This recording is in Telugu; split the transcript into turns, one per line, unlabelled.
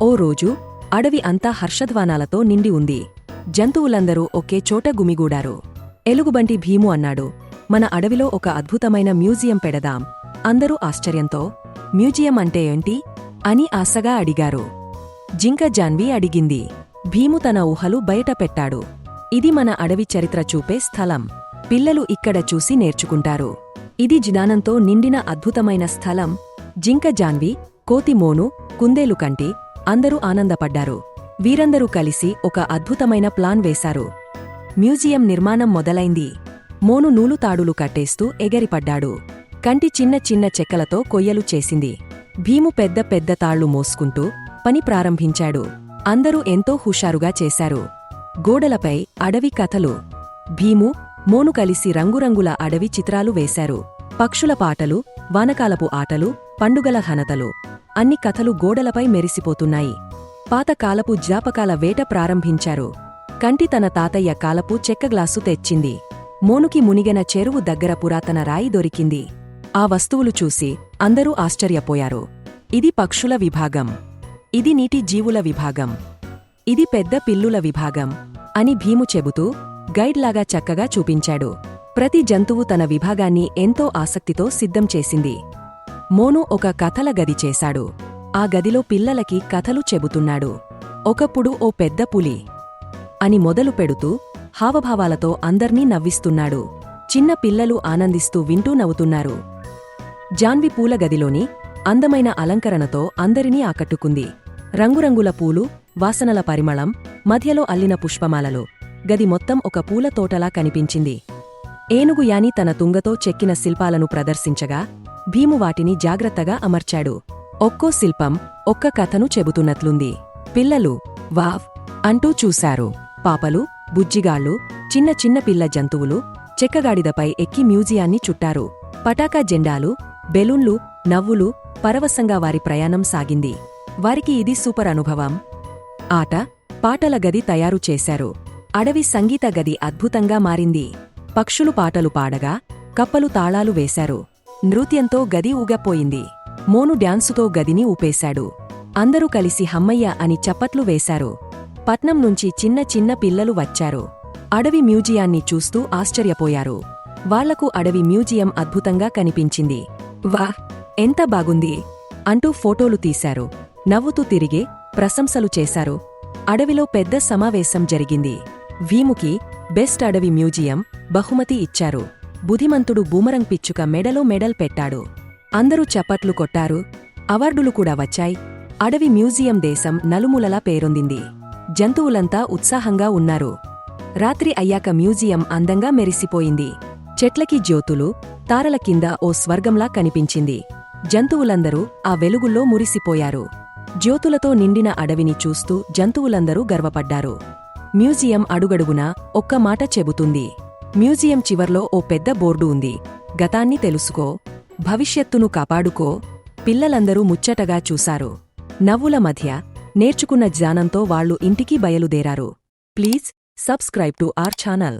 ఓ రోజు అడవి అంతా హర్షధ్వానాలతో నిండి ఉంది. జంతువులందరూ ఒకే చోట గుమిగూడారు. ఎలుగుబంటి భీము అన్నాడు, మన అడవిలో ఒక అద్భుతమైన మ్యూజియం పెడదాం. అందరూ ఆశ్చర్యంతో, మ్యూజియం అంటే ఏంటి అని ఆశగా అడిగారు. జింక జాన్వి అడిగింది. భీము తన ఊహలు బయట పెట్టాడు. ఇది మన అడవి చరిత్ర చూపే స్థలం. పిల్లలు ఇక్కడ చూసి నేర్చుకుంటారు. ఇది జ్ఞానంతో నిండిన అద్భుతమైన స్థలం. జింక జాన్వి, కోతి మోను, కుందేలు కంటి అందరూ ఆనందపడ్డారు. వీరందరూ కలిసి ఒక అద్భుతమైన ప్లాన్ వేశారు. మ్యూజియం నిర్మాణం మొదలైంది. మోను నూలు తాడులు కట్టేస్తూ ఎగరిపడ్డాడు. కంటి చిన్న చిన్న చెక్కలతో కొయ్యలు చేసింది. భీము పెద్ద పెద్ద తాళ్లు మోసుకుంటూ పని ప్రారంభించాడు. అందరూ ఎంతో హుషారుగా చేశారు. గోడలపై అడవి కథలు. భీము, మోను కలిసి రంగురంగుల అడవి చిత్రాలు వేశారు. పక్షుల పాటలు, వానకాలపు ఆటలు, పండుగల ఘనతలు అన్ని కథలు గోడలపై మెరిసిపోతున్నాయి. పాతకాలపు జ్ఞాపకాల వేట ప్రారంభించారు. కంటి తన తాతయ్య కాలపు చెక్క గ్లాసు తెచ్చింది. మోనుకి మునిగెన చెరువు దగ్గర పురాతన రాయి దొరికింది. ఆ వస్తువులు చూసి అందరూ ఆశ్చర్యపోయారు. ఇది పక్షుల విభాగం, ఇది నీటి జీవుల విభాగం, ఇది పెద్ద పిల్లుల విభాగం అని భీము చెబుతూ గైడ్లాగా చక్కగా చూపించాడు. ప్రతి జంతువు తన విభాగాన్ని ఎంతో ఆసక్తితో సిద్ధం చేసింది. మోను ఒక కథల గది చేశాడు. ఆ గదిలో పిల్లలకి కథలు చెబుతున్నాడు. ఒకప్పుడు ఓ పెద్ద పులి అని మొదలు పెడుతూ హావభావాలతో అందర్నీ నవ్విస్తున్నాడు. చిన్న పిల్లలు ఆనందిస్తూ వింటూ నవ్వుతున్నారు. జాన్వి పూల గదిలోని అందమైన అలంకరణతో అందరినీ ఆకట్టుకుంది. రంగురంగుల పూలు, వాసనల పరిమళం, మధ్యలో అల్లిన పుష్పమాలలు. గది మొత్తం ఒక పూల తోటలా కనిపించింది. ఏనుగు యాని తన తుంగతో చెక్కిన శిల్పాలను ప్రదర్శించగా భీము వాటిని జాగ్రత్తగా అమర్చాడు. ఒక్కో శిల్పం ఒక్క కథను చెబుతున్నట్లుంది. పిల్లలు వావ్ అంటూ చూశారు. పాపలు, బుజ్జిగాళ్లు, చిన్న చిన్న పిల్ల జంతువులు చెక్కగాడిదపై ఎక్కి మ్యూజియాన్ని చుట్టారు. పటాకా జెండాలు, బెలూన్లు, నవ్వులు, పరవశంగా వారి ప్రయాణం సాగింది. వారికి ఇది సూపర్ అనుభవం. ఆట పాటల గది తయారు చేశారు. అడవి సంగీత గది అద్భుతంగా మారింది. పక్షులు పాటలు పాడగా కప్పలు తాళాలు వేశారు. నృత్యంతో గది ఊగపోయింది. మోను డ్యాన్సుతో గదిని ఊపేశాడు. అందరూ కలిసి హమ్మయ్య అని చప్పట్లు వేశారు. పట్నం నుంచి చిన్న చిన్న పిల్లలు వచ్చారు. అడవి మ్యూజియాన్ని చూస్తూ ఆశ్చర్యపోయారు. వాళ్లకు అడవి మ్యూజియం అద్భుతంగా కనిపించింది. వాహ్, ఎంత బాగుంది అంటూ ఫోటోలు తీశారు. నవ్వుతూ తిరిగే ప్రశంసలు చేశారు. అడవిలో పెద్ద సమావేశం జరిగింది. భీముకి బెస్ట్ అడవి మ్యూజియం బహుమతి ఇచ్చారు. బుధిమంతుడు బూమరంగ్ పిచ్చుక మెడలో మెడల్ పెట్టాడు. అందరూ చప్పట్లు కొట్టారు. అవార్డులు కూడా వచ్చాయి. అడవి మ్యూజియం దేశం నలుమూలలా పేరొందింది. జంతువులంతా ఉత్సాహంగా ఉన్నారు. రాత్రి అయ్యాక మ్యూజియం అందంగా మెరిసిపోయింది. చెట్లకి జ్యోతులు, తారల కింద ఓ స్వర్గంలా కనిపించింది. జంతువులందరూ ఆ వెలుగుల్లో మురిసిపోయారు. జ్యోతులతో నిండిన అడవిని చూస్తూ జంతువులందరూ గర్వపడ్డారు. మ్యూజియం అడుగడుగునా ఒక్క మాట చెబుతుంది. మ్యూజియం చివర్లో ఓ పెద్ద బోర్డు ఉంది. గతాన్ని తెలుసుకో, భవిష్యత్తును కాపాడుకో. పిల్లలందరూ ముచ్చటగా చూశారు. నవ్వుల మధ్య నేర్చుకున్న జ్ఞానంతో వాళ్లు ఇంటికి బయలుదేరారు. Please subscribe to our channel.